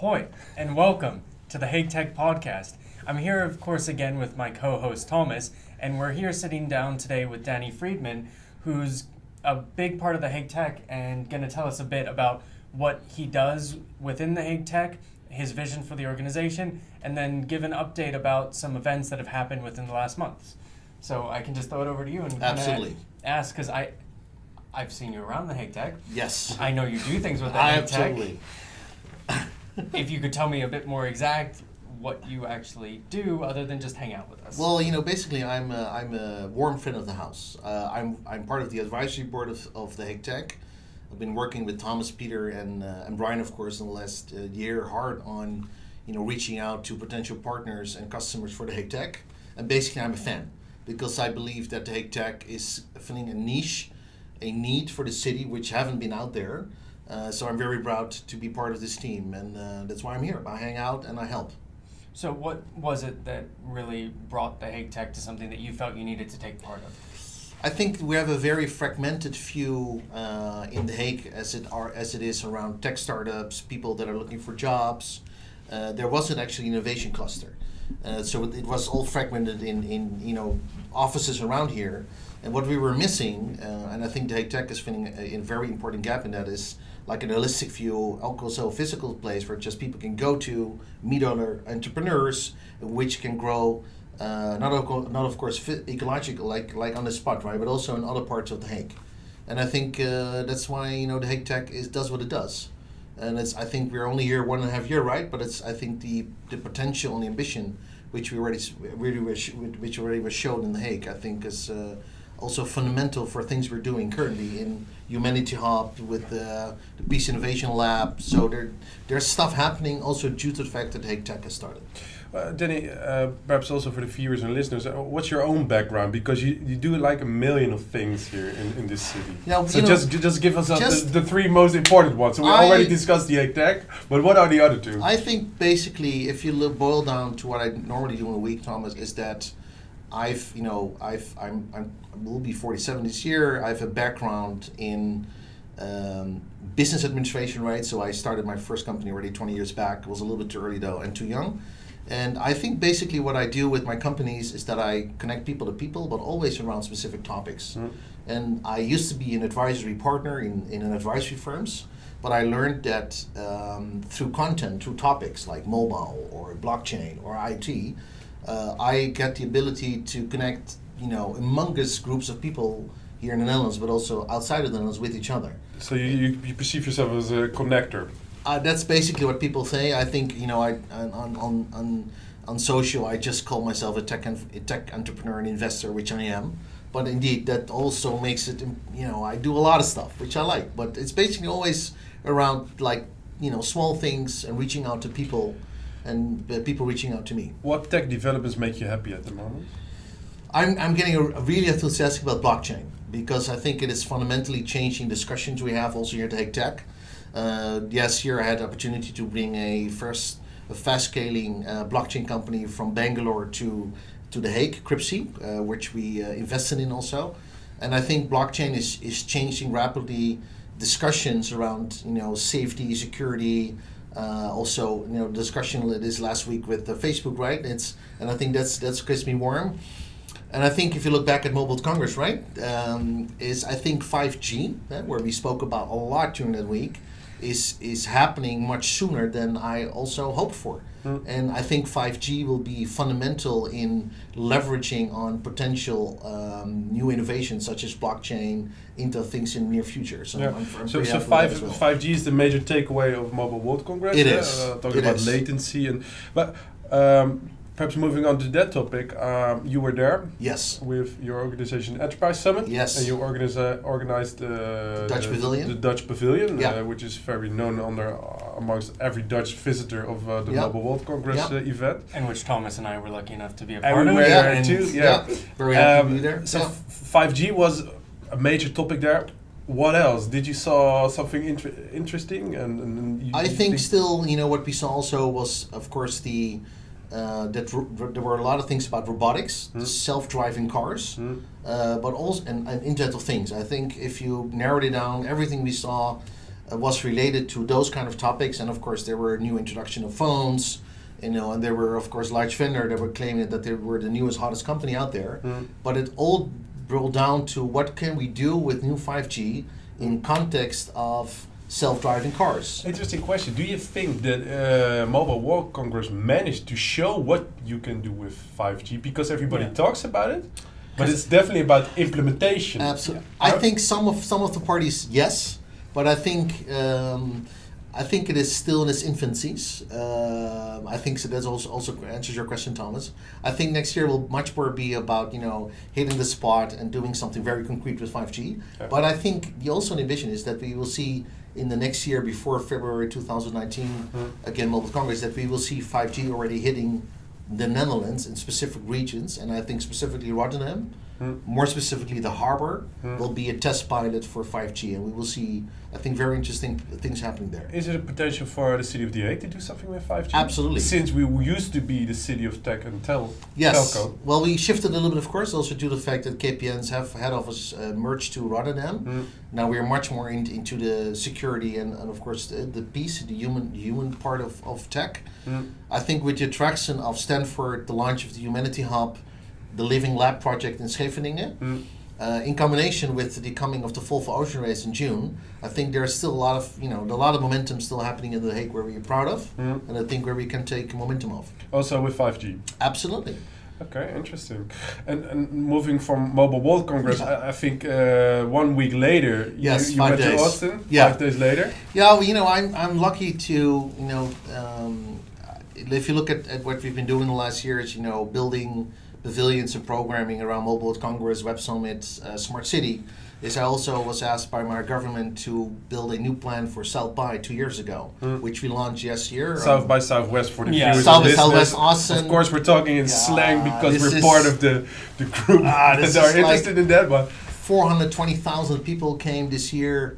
Ahoy, and welcome to the Hague Tech podcast. I'm here, of course, again with my co-host Thomas, and we're here sitting down today with Danny Frietman, who's a big part of the Hague Tech and going to tell us a bit about what he does within the Hague Tech, his vision for the organization, and then give an update about some events that have happened within the last months. So I can just throw it over to you and absolutely ask, because I've seen you around the Hague Tech. Yes. I know you do things with the Hague Tech. Absolutely. If you could tell me a bit more exact what you actually do other than just hang out with us. Well, basically I'm a warm friend of the house. I'm part of the advisory board of the Hague Tech. I've been working with Thomas, Peter, and Brian, of course, in the last year hard on reaching out to potential partners and customers for the Hague Tech. And basically I'm a fan because I believe that the Hague Tech is filling a niche, a need for the city which haven't been out there. So I'm very proud to be part of this team, and that's why I'm here. I hang out and I help. So what was it that really brought the Hague Tech to something that you felt you needed to take part of? I think we have a very fragmented view in The Hague as it is around tech startups, people that are looking for jobs. There wasn't actually an innovation cluster. So it was all fragmented in offices around here. And what we were missing, and I think the Hague Tech is filling a very important gap in that, is like an holistic view, also a physical place where just people can go to, meet other entrepreneurs, which can grow, not of course ecological, like on the spot, right, but also in other parts of The Hague. And I think that's why the Hague Tech does what it does. And I think we're only here 1.5 years, right? But I think the potential and the ambition, which already was shown in The Hague, I think is also fundamental for things we're doing currently in Humanity Hub with the Peace Innovation Lab. So there's stuff happening also due to the fact that Hague Tech has started. Danny, perhaps also for the viewers and listeners, what's your own background? Because you do like a million of things here in this city. Now, so just give us the three most important ones. So we already discussed the Hague Tech, but what are the other two? I think basically, if you boil down to what I normally do in a week, Thomas, is that I will be 47 this year. I have a background in business administration, right? So I started my first company already 20 years back. It was a little bit too early though and too young. And I think basically what I do with my companies is that I connect people to people, but always around specific topics. Mm. And I used to be an advisory partner in an advisory firms, but I learned that through content, through topics like mobile or blockchain or IT, I get the ability to connect, humongous groups of people here in the Netherlands, but also outside of the Netherlands with each other. So you perceive yourself as a connector? That's basically what people say. I think, on social, I just call myself a tech entrepreneur and investor, which I am. But indeed, that also makes it, I do a lot of stuff, which I like. But it's basically always around small things and reaching out to people and people reaching out to me. What tech developments make you happy at the moment? I'm getting really enthusiastic about blockchain because I think it is fundamentally changing discussions we have also here at Hague Tech. Last year I had the opportunity to bring a fast-scaling blockchain company from Bangalore to The Hague, Cripsy, which we invested in also. And I think blockchain is changing rapidly discussions around safety, security, also discussion this last week with Facebook, right? And I think that's gets me warm. And I think if you look back at Mobile Congress, right, is I think 5G, where we spoke about a lot during that week, is happening much sooner than I also hoped for. Mm. And I think 5G will be fundamental in leveraging on potential new innovations such as blockchain into things in the near future. So yeah. I'm 5G is the major takeaway of Mobile World Congress. It is. Talking about latency but. Perhaps moving on to that topic, you were there. Yes. With your organization Enterprise Summit. Yes. And you organized the Dutch Pavilion, yeah. Which is very known amongst every Dutch visitor of the Mobile World Congress event. And which Thomas and I were lucky enough to be a part of. And we were there too. Yeah. Very happy to be there. So 5G was a major topic there. What else? Did you saw something interesting? I think still, what we saw also was, of course, there were a lot of things about robotics, self-driving cars, but also and Internet of Things. I think if you narrowed it down, everything we saw was related to those kind of topics, and of course there were new introduction of phones, and there were of course large vendor that were claiming that they were the newest hottest company out there, but it all boiled down to what can we do with new 5G in context of self-driving cars. Interesting question. Do you think that Mobile World Congress managed to show what you can do with 5G? Because everybody talks about it, but it's definitely about implementation. Absolutely. I think some of the parties, yes, but I think it is still in its infancies. I think so. That also answers your question, Thomas. I think next year will much more be about hitting the spot and doing something very concrete with 5G. Yeah. But I think the also envision is that we will see in the next year before February 2019, again Mobile Congress, that we will see 5G already hitting the Netherlands in specific regions, and I think specifically Rotterdam, more specifically the harbor, will be a test pilot for 5G, and we will see, I think, very interesting things happening there. Is it a potential for the city of The Hague to do something with 5G? Absolutely. Since we used to be the city of tech and yes. telco. Well, we shifted a little bit, of course, also to the fact that KPN's head office merged to Rotterdam. Now we are much more into the security and of course the piece, the human part of tech. I think with the attraction of Stanford, the launch of the Humanity Hub, the Living Lab project in Scheveningen, in combination with the coming of the Volvo Ocean Race in June, I think there's still a lot of momentum still happening in The Hague where we are proud of, and I think where we can take momentum of. Also with 5G. Absolutely. Okay, interesting. And moving from Mobile World Congress, I think 1 week later you went to Austin. 5 days later. Yeah, well, I'm lucky to if you look at what we've been doing in the last years, building pavilions and programming around Mobile World Congress, Web Summit, Smart City, I also was asked by my government to build a new plan for South by 2 years ago, which we launched last year. South by Southwest for the viewers. South by Southwest, awesome. Of course, we're talking in slang because we're part of the group that are interested in that one. 420,000 people came this year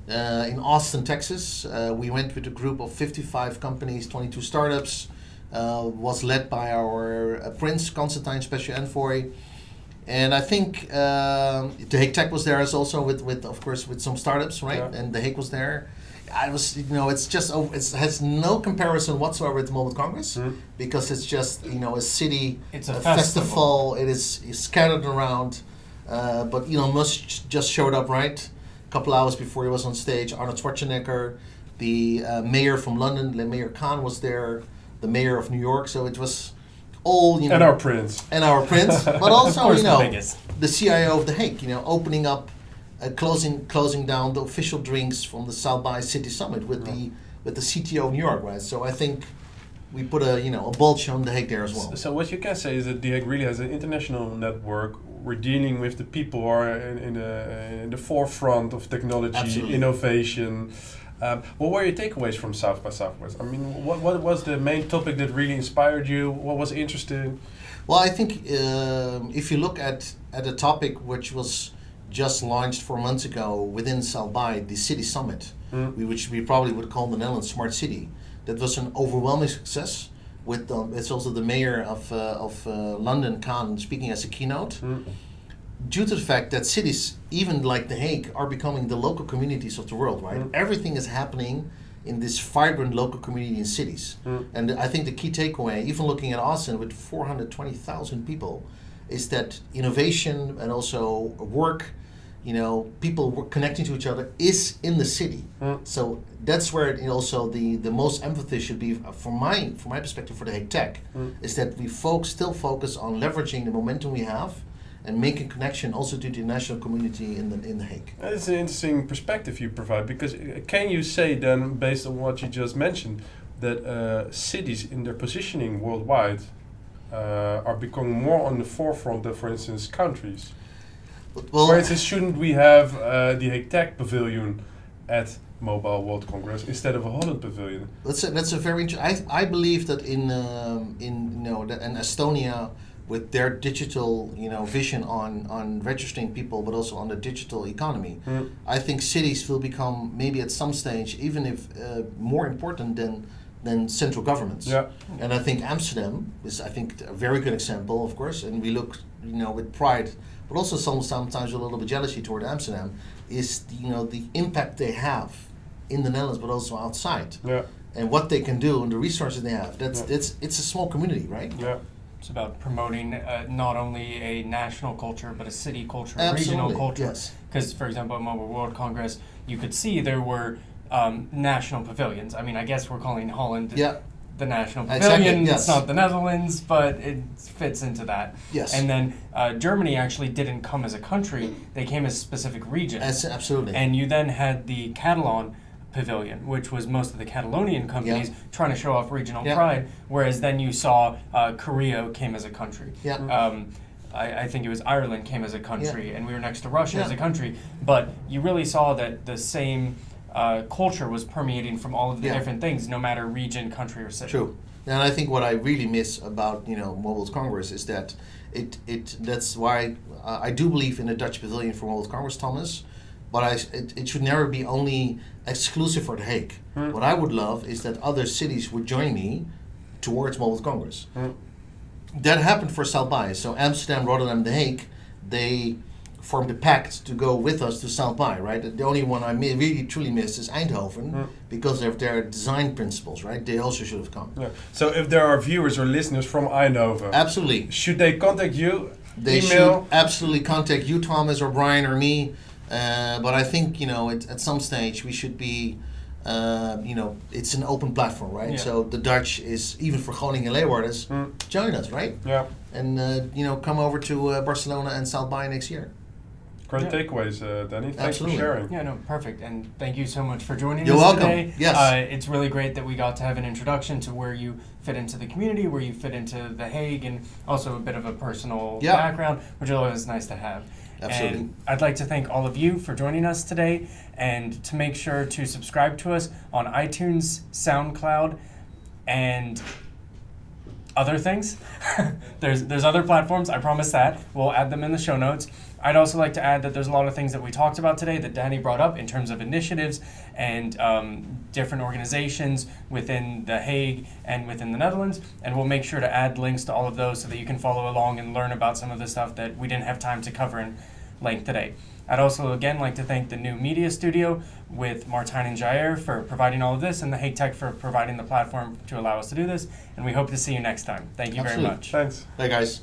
in Austin, Texas. We went with a group of 55 companies, 22 startups. Was led by our Prince Constantine Special Envoy, and I think the Hague Tech was there as also with of course with some startups, right? Yeah. And the Hague was there. I was, it's just it has no comparison whatsoever with the Mobile Congress because it's just a city, it's a festival. It is scattered around, but Elon Musk just showed up right a couple hours before he was on stage. Arnold Schwarzenegger, the mayor from London, Mayor Khan was there. The mayor of New York, so it was all and our prince, but also course, the CIO of the Hague, opening up, closing down the official drinks from the South by City Summit with the CTO of New York, right? So I think we put a bulge on the Hague there as well. So what you can say is that the Hague really has an international network. We're dealing with the people who are in the forefront of technology, Absolutely. Innovation. What were your takeaways from South by Southwest? I mean, what was the main topic that really inspired you? What was interesting? Well, I think if you look at a topic which was just launched 4 months ago within South by, the City Summit, which we probably would call the Netherlands Smart City, that was an overwhelming success. With it's also the mayor of London, Khan, speaking as a keynote. Due to the fact that cities, even like The Hague, are becoming the local communities of the world, right? Everything is happening in this vibrant local community in cities. And I think the key takeaway, even looking at Austin with 420,000 people, is that innovation and also work, people connecting to each other is in the city. So that's where also the most emphasis should be, from my perspective, for the Hague Tech, is that we still focus on leveraging the momentum we have and making connection also to the national community in the Hague. That's an interesting perspective you provide, because can you say then, based on what you just mentioned, that cities in their positioning worldwide are becoming more on the forefront than, for instance, countries? Well, for instance, shouldn't we have the Hague Tech Pavilion at Mobile World Congress instead of a Holland Pavilion? That's a very interesting. I believe that in Estonia, with their digital vision on registering people, but also on the digital economy, I think cities will become maybe at some stage, even if more important than central governments. Yeah. And I think Amsterdam is, I think, a very good example, of course, and we look with pride, but also sometimes a little bit jealousy toward Amsterdam, is the impact they have in the Netherlands, but also outside. Yeah. And what they can do and the resources they have. Yeah. It's a small community, right? Yeah. It's about promoting not only a national culture, but a city culture, a Absolutely, regional culture. yes. Because, for example, at Mobile World Congress, you could see there were national pavilions. I mean, I guess we're calling Holland Yeah. the national Exactly, pavilion. yes. It's not the Netherlands, but it fits into that. Yes. And then Germany actually didn't come as a country; they came as specific regions. Absolutely. And you then had the Catalan pavilion, which was most of the Catalonian companies trying to show off regional Yeah. pride, whereas then you saw Korea came as a country. Yeah. I think it was Ireland came as a country, and we were next to Russia as Yeah. a country. But you really saw that the same culture was permeating from all of the Yeah. different things, no matter region, country, or city. True. And I think what I really miss about Mobile World Congress is that that's why I do believe in a Dutch pavilion for Mobile World Congress, Thomas. But it should never be only exclusive for The Hague. What I would love is that other cities would join me towards Mobile World Congress. That happened for South by. So Amsterdam, Rotterdam, The Hague, they formed a pact to go with us to South by, right? The only one I really truly miss is Eindhoven because of their design principles, right? They also should have come. Yeah. So if there are viewers or listeners from Eindhoven, Absolutely. should they contact you? They Email? should absolutely contact you, Thomas, or Brian, or me. But I think at some stage we should be, it's an open platform, right? Yeah. So the Dutch is even for Groningen and Leeuwarders, join us, right? Yeah. And come over to Barcelona and South by next year. Great Yeah. takeaways, Danny. Thanks Absolutely. for sharing. Yeah, no, perfect. And thank you so much for joining You're us welcome. today. Yes. It's really great that we got to have an introduction to where you fit into the community, where you fit into The Hague, and also a bit of a personal Yeah. background, which is always nice to have. Absolutely. And I'd like to thank all of you for joining us today, and to make sure to subscribe to us on iTunes, SoundCloud, and other things. there's other platforms, I promise that. We'll add them in the show notes. I'd also like to add that there's a lot of things that we talked about today that Danny brought up in terms of initiatives and different organizations within The Hague and within the Netherlands. And we'll make sure to add links to all of those so that you can follow along and learn about some of the stuff that we didn't have time to cover in length today. I'd also again like to thank the new media studio with Martijn and Jair for providing all of this, and the Hague Tech for providing the platform to allow us to do this. And we hope to see you next time. Thank you Absolutely. very much. Thanks. Bye, guys.